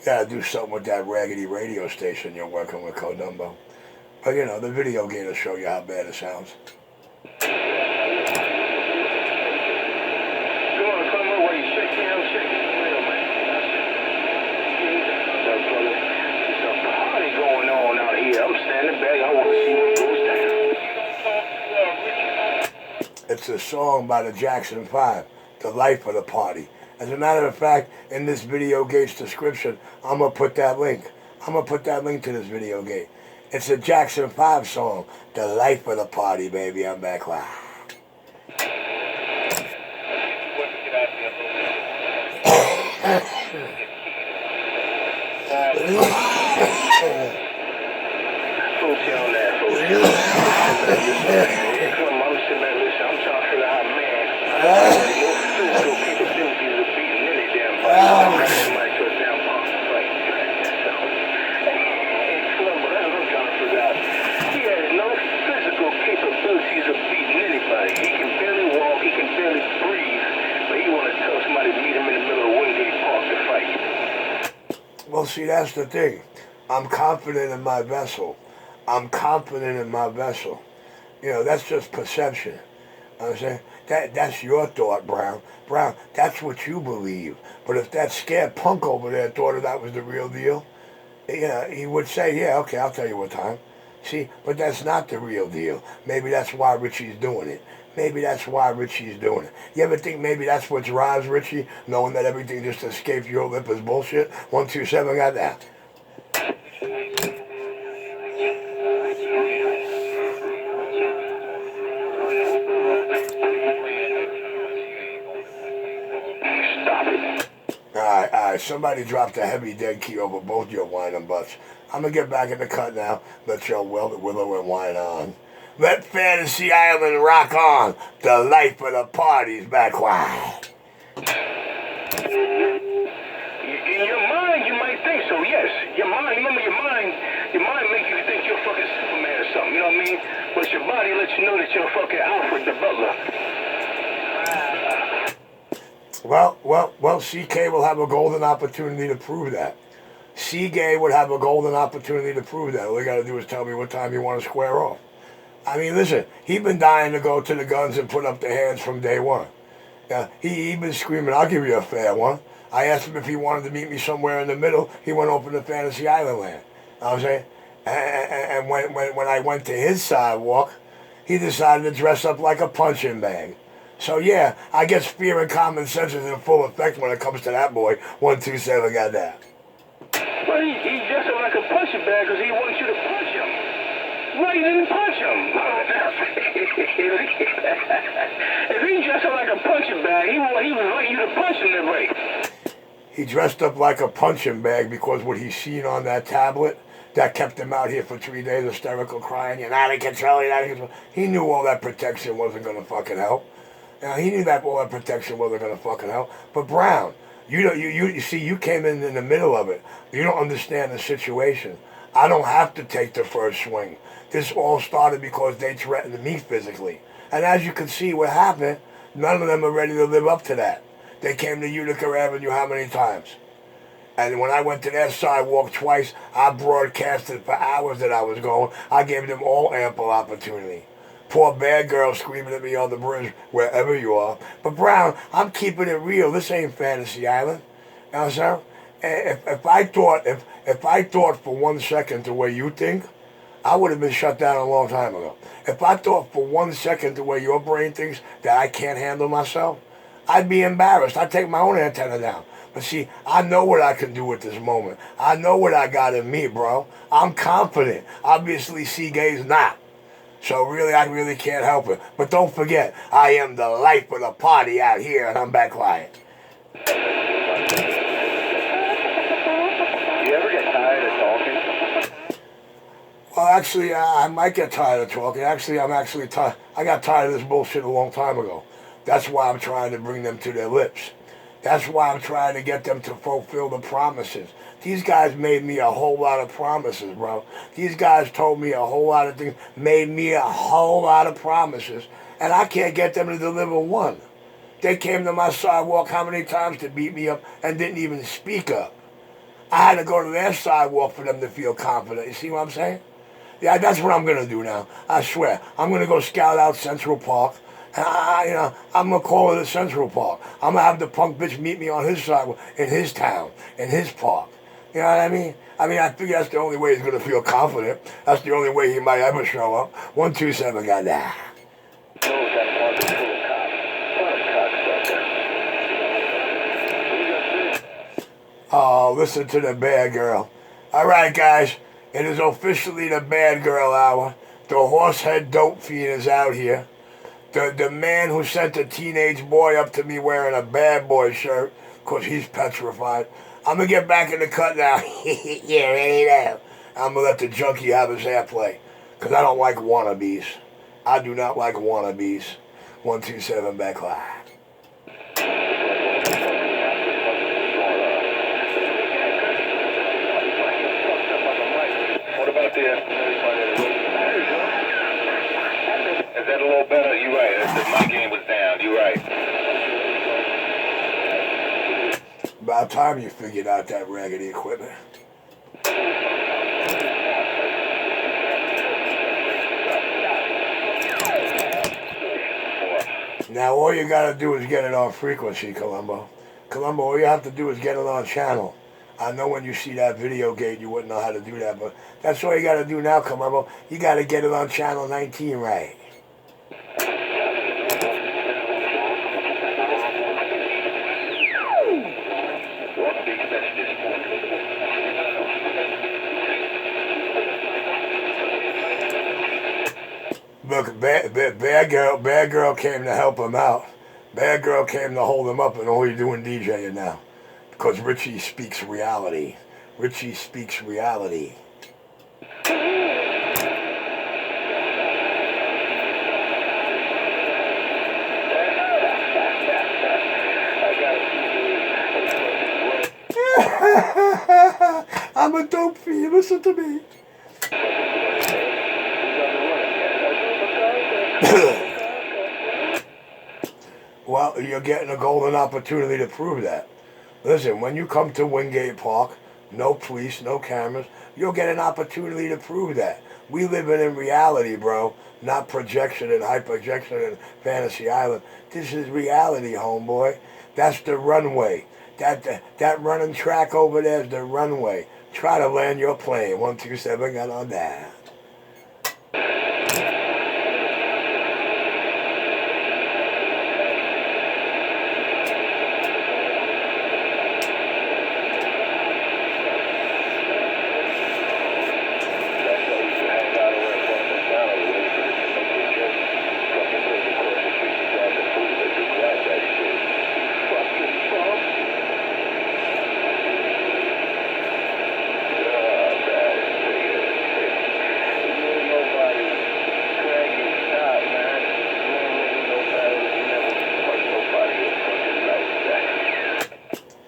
Gotta do something with that raggedy radio station you're working with, Codumbo. But you know, the video game will show you how bad it sounds. It's a song by the Jackson 5, The Life of the Party. As a matter of fact, in this video gate's description, I'm going to put that link. I'm going to put that link to this video gate. It's a Jackson 5 song, The Life of the Party, baby. I'm back live. Well, see, that's the thing. I'm confident in my vessel. I'm confident in my vessel. You know, that's just perception. I'm saying that's your thought, Brown. Brown, that's what you believe. But if that scared punk over there thought that was the real deal, he would say, yeah, okay, I'll tell you what time. See, but that's not the real deal. Maybe that's why Richie's doing it. Maybe that's why Richie's doing it. You ever think maybe that's what drives Richie, knowing that everything just escapes your lip is bullshit? 127 got that. Alright, somebody dropped a heavy dead key over both your whining butts. I'm gonna get back in the cut now. Let y'all weld it, willow, and wine on. Let Fantasy Island rock on. The life of the party's back wide. In your mind, you might think so, yes. Your mind, remember your mind makes you think you're fucking Superman or something, you know what I mean? But your body lets you know that you're fucking Alfred the Butler. Well, CK will have a golden opportunity to prove that. C-Gay would have a golden opportunity to prove that. All you gotta do is tell me what time you want to square off. I mean, listen, he's been dying to go to the guns and put up the hands from day one. He been screaming, I'll give you a fair one. I asked him if he wanted to meet me somewhere in the middle. He went open to Fantasy Island land. You know what I'm saying? And when I went to his sidewalk, he decided to dress up like a punching bag. So yeah, I guess fear and common sense is in full effect when it comes to that boy. 127 got that. Well, he dressed up like a punching bag because he wants you to punch him. Well, you didn't punch him. If he dressed up like a punching bag, he was wanting you to punch him that way. He dressed up like a punching bag because what he seen on that tablet that kept him out here for 3 days hysterical crying, you're not in control, you're not in control. He knew all that protection wasn't going to fucking help. He knew that all that protection wasn't going to fucking help. But Brown, you see, you came in the middle of it. You don't understand the situation. I don't have to take the first swing. This all started because they threatened me physically. And as you can see what happened, none of them are ready to live up to that. They came to Utica Avenue how many times? And when I went to their sidewalk twice, I broadcasted for hours that I was going. I gave them all ample opportunity. Poor bad girl screaming at me on the bridge, wherever you are. But Brown, I'm keeping it real. This ain't Fantasy Island. You know what I'm saying? If I thought for 1 second the way you think, I would have been shut down a long time ago. If I thought for 1 second the way your brain thinks that I can't handle myself, I'd be embarrassed. I'd take my own antenna down. But see, I know what I can do at this moment. I know what I got in me, bro. I'm confident. Obviously, C-Gay's not. So really, I really can't help it. But don't forget, I am the life of the party out here, and I'm back quiet. You ever get tired of talking? Well, actually, I might get tired of talking. Actually, I'm actually tired. I got tired of this bullshit a long time ago. That's why I'm trying to bring them to their lips. That's why I'm trying to get them to fulfill the promises. These guys made me a whole lot of promises, bro. These guys told me a whole lot of things, made me a whole lot of promises, and I can't get them to deliver one. They came to my sidewalk how many times to beat me up and didn't even speak up. I had to go to their sidewalk for them to feel confident. You see what I'm saying? Yeah, that's what I'm going to do now. I swear. I'm going to go scout out Central Park. I'm going to call it a Central Park. I'm going to have the punk bitch meet me on his sidewalk, in his town, in his park. You know what I mean? I figure that's the only way he's going to feel confident. That's the only way he might ever show up. 127 got that. Oh, listen to the bad girl. All right, guys. It is officially the bad girl hour. The horsehead dope fiend is out here. The man who sent the teenage boy up to me wearing a bad boy shirt, because he's petrified. I'm going to get back in the cut now. Yeah, ready now. I'm going to let the junkie have his airplay, because I don't like wannabes. I do not like wannabes. 127 back live. What about the... Is that a little better? You're right. My game was down. You're right. About time you figured out that raggedy equipment. Now all you gotta do is get it on frequency, Columbo. Columbo, all you have to do is get it on channel. I know when you see that video gate, you wouldn't know how to do that, but that's all you gotta do now, Columbo. You gotta get it on channel 19 right. Look, bad girl came to help him out. Bad girl came to hold him up, and all he's doing DJing now. Because Richie speaks reality. Richie speaks reality. I'm a dope fiend, listen to me. Well, you're getting a golden opportunity to prove that. Listen, when you come to Wingate Park, no police, no cameras, you'll get an opportunity to prove that. We live in reality, bro, not projection and hyperjection and Fantasy Island. This is reality, homeboy. That's the runway. That running track over there is the runway. Try to land your plane. 127 got on that.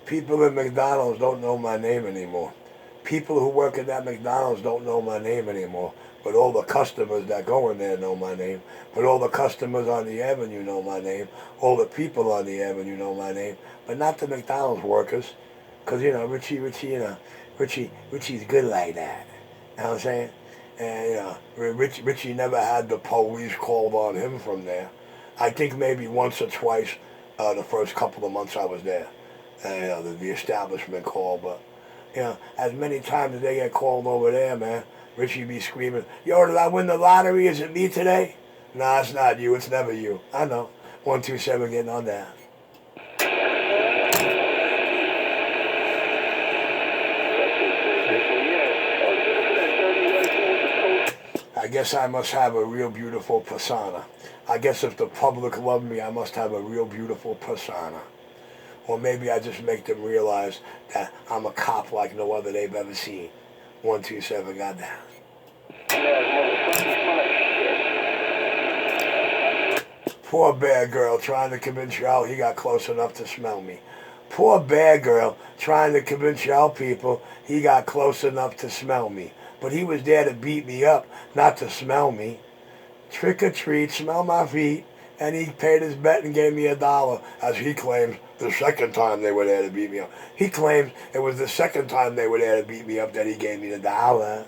People at McDonald's don't know my name anymore. People who work at that McDonald's don't know my name anymore. But all the customers that go in there know my name. But all the customers on the avenue know my name. All the people on the avenue know my name. But not the McDonald's workers. Because, you know, Richie's good like that. You know what I'm saying? And, you know, Richie never had the police called on him from there. I think maybe once or twice the first couple of months I was there. You know, the establishment call, but, you know, as many times as they get called over there, man, Richie be screaming, yo, did I win the lottery? Is it me today? Nah, it's not you. It's never you. I know. 127 getting on that. I guess I must have a real beautiful persona. I guess if the public love me, I must have a real beautiful persona. Or maybe I just make them realize that I'm a cop like no other they've ever seen. 127 got down. Poor bad girl trying to convince y'all he got close enough to smell me. Poor bad girl trying to convince y'all people he got close enough to smell me. But he was there to beat me up, not to smell me. Trick or treat, smell my feet. And he paid his bet and gave me $1, as he claims the second time they were there to beat me up. He claims it was the second time they were there to beat me up that he gave me $1.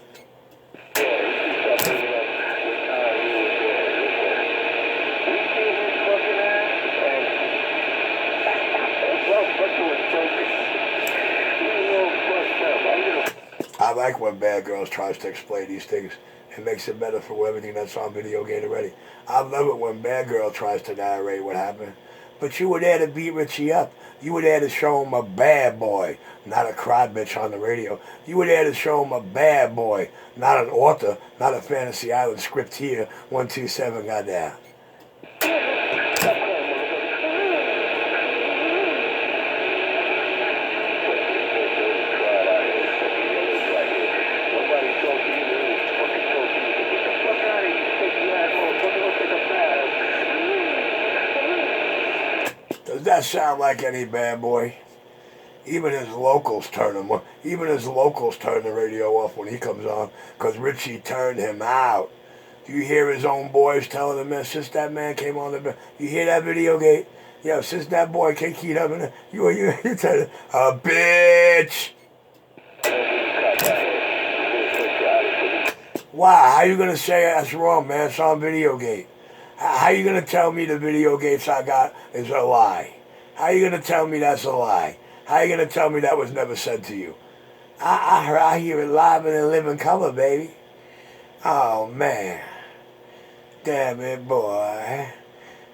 I like when Bad Girls tries to explain these things. It makes it better for everything that's on video game already. I love it when Bad Girl tries to narrate what happened. But you were there to beat Richie up. You were there to show him a bad boy, not a cry bitch on the radio. You were there to show him a bad boy, not an author, not a Fantasy Island script here. 127 got that. Does that sound like any bad boy? Even his locals turn him. Even his locals turn the radio off when he comes on, because Richie turned him out. Do you hear his own boys telling him, man, since that man came on the... You hear that video gate? Yo, since that boy can't keep up in it, you tell him, a bitch. Why? How you gonna say that's wrong, man? It's on video gate. How you gonna tell me the video games I got is a lie? How you gonna tell me that's a lie? How you gonna tell me that was never said to you? I hear it live and in living color, baby. Oh man, damn it, boy.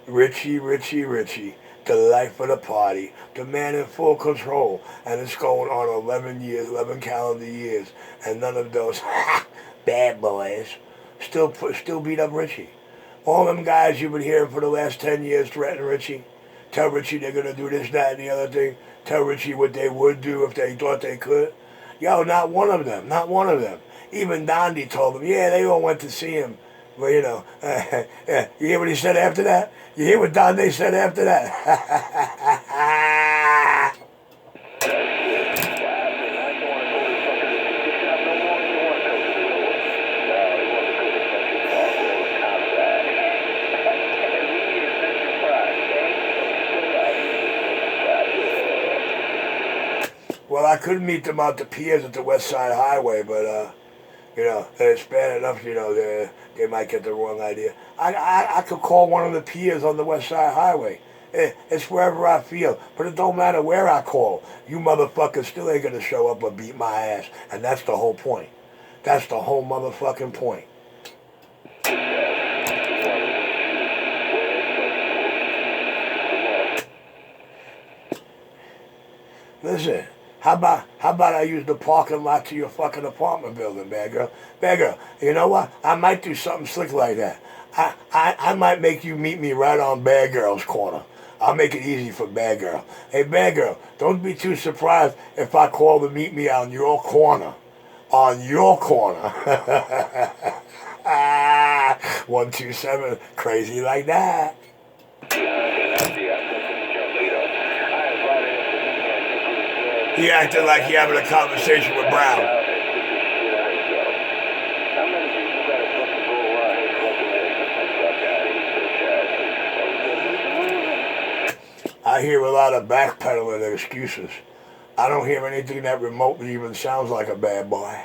Richie, Richie, Richie, the life of the party, the man in full control, and it's going on 11 years, 11 calendar years, and none of those bad boys still beat up Richie. All them guys you've been hearing for the last 10 years threaten Richie, tell Richie they're gonna do this, that, and the other thing, tell Richie what they would do if they thought they could. Yo, not one of them, not one of them. Even Dondi told them, yeah, they all went to see him. Well, you know, you hear what he said after that? You hear what Donde said after that? Well, I couldn't meet them out the piers at the West Side Highway, but, you know, it's bad enough, you know, they might get the wrong idea. I could call one of the piers on the West Side Highway. It's wherever I feel, but it don't matter where I call. You motherfuckers still ain't gonna show up or beat my ass, and that's the whole point. That's the whole motherfucking point. Listen. How about I use the parking lot to your fucking apartment building, bad girl? Bad girl, you know what? I might do something slick like that. I might make you meet me right on Bad Girl's corner. I'll make it easy for Bad Girl. Hey, Bad Girl, don't be too surprised if I call to meet me on your corner. On your corner. 127, crazy like that. He acted like he having a conversation with Brown. I hear a lot of backpedaling and excuses. I don't hear anything that remotely even sounds like a bad boy.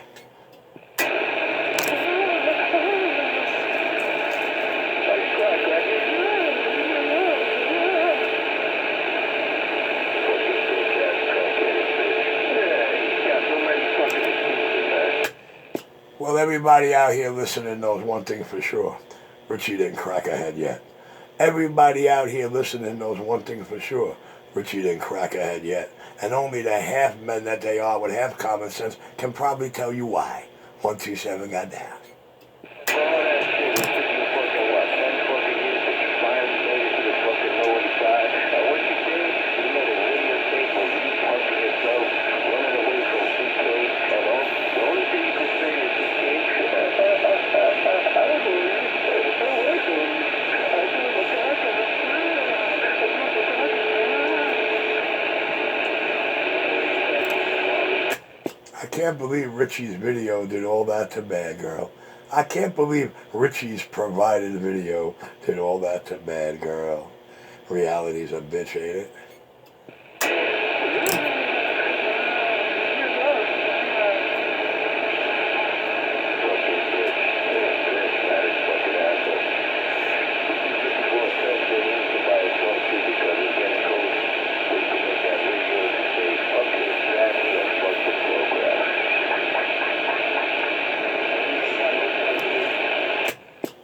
Well, everybody out here listening knows one thing for sure. Richie didn't crack a head yet. Everybody out here listening knows one thing for sure. Richie didn't crack a head yet. And only the half men that they are with half common sense can probably tell you why. 127 got down. I can't believe Richie's video did all that to Bad Girl. I can't believe Richie's provided video did all that to Bad Girl. Reality's a bitch, ain't it?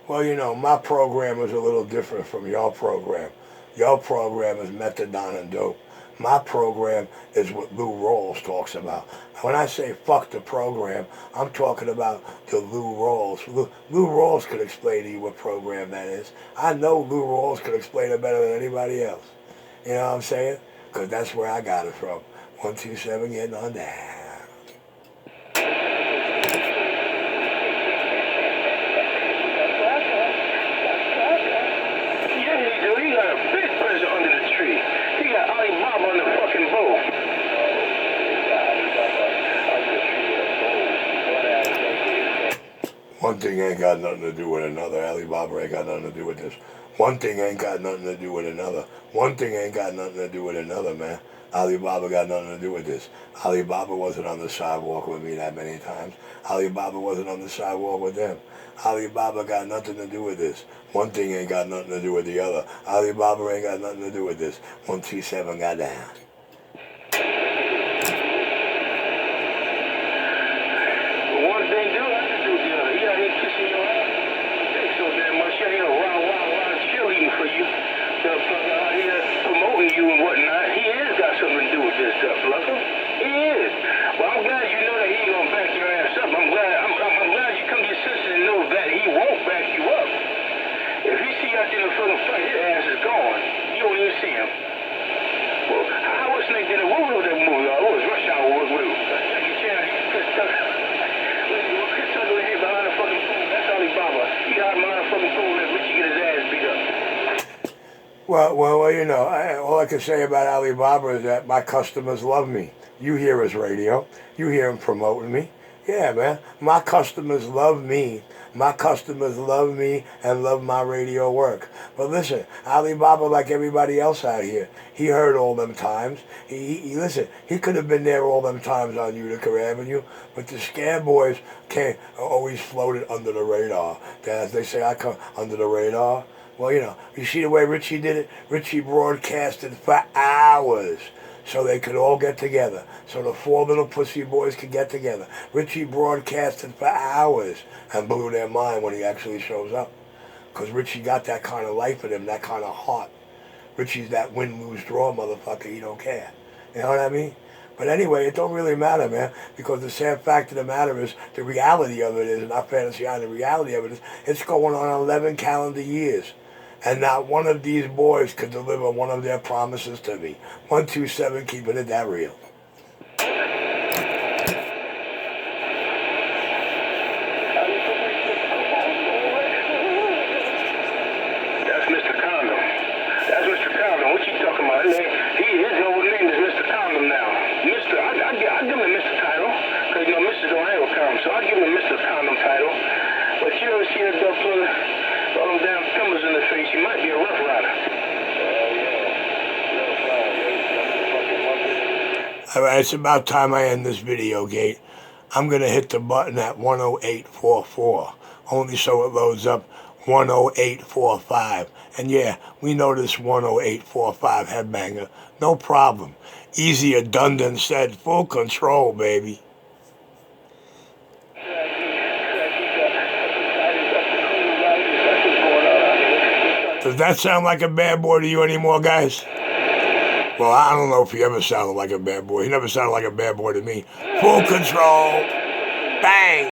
Well, you know, my program is a little different from your program. Your program is methadone and dope. My program is what Lou Rawls talks about. When I say fuck the program, I'm talking about the Lou Rawls. Lou Rawls could explain to you what program that is. I know Lou Rawls could explain it better than anybody else. You know what I'm saying? Because that's where I got it from. 127 getting on down. One thing ain't got nothing to do with another. Alibaba ain't got nothing to do with this. One thing ain't got nothing to do with another. One thing ain't got nothing to do with another, man. Alibaba got nothing to do with this. Alibaba wasn't on the sidewalk with me that many times. Alibaba wasn't on the sidewalk with them. Alibaba got nothing to do with this. One thing ain't got nothing to do with the other. Alibaba ain't got nothing to do with this. 127 got down. One thing do I do the other. He out here kissing your ass. Thanks so damn much. He out here wild cheerleading for you. The fucker out here promoting you and whatnot. He is got something to do with this stuff, Blucker. He is. Well, I'm glad you know that he ain't gonna back your ass up. I'm glad you come to your senses and know that he won't back you up. If he see you out there in the fucking fight, his ass is gone. You won't even see him. Well, how was Snake did it? What was that movie? It was Rush Hour with Jackie Chan. Chris Tucker. Chris Tucker was here behind the fucking pool. That's Alibaba. He got behind the fucking pool and let Richie get his ass beat up. Well, you know, all I can say about Alibaba is that my customers love me. You hear his radio. You hear him promoting me. Yeah, man. My customers love me. My customers love me and love my radio work. But listen, Alibaba, like everybody else out here, he heard all them times. Listen, he could have been there all them times on Utica Avenue, but the scare boys always floated under the radar. As they say, I come under the radar. Well, you know, you see the way Richie did it? Richie broadcasted for hours so they could all get together, so the four little pussy boys could get together. Richie broadcasted for hours and blew their mind when he actually shows up. Because Richie got that kind of life in him, that kind of heart. Richie's that win, lose, draw motherfucker, he don't care. You know what I mean? But anyway, it don't really matter, man, because the sad fact of the matter is, the reality of it is, not fantasy on, the reality of it is, it's going on 11 calendar years. And not one of these boys could deliver one of their promises to me. 127, keeping it that real. That's Mr. Condom. That's Mr. Condom. What you talking about? His old name is Mr. Condom now. I give him a Mr. title, because, you know, Mr. don't have a condom, so I give him a Mr. Condom title. But you ever see that dog put all them damn pimples in the face? He might be a rough rider. All right, it's about time I end this video, Gate. I'm going to hit the button at 10844, only so it loads up 10845. And yeah, we know this 10845 headbanger. No problem. Easier done than said. Full control, baby. Does that sound like a bad boy to you anymore, guys? Well, I don't know if he ever sounded like a bad boy. He never sounded like a bad boy to me. Full control. Bang.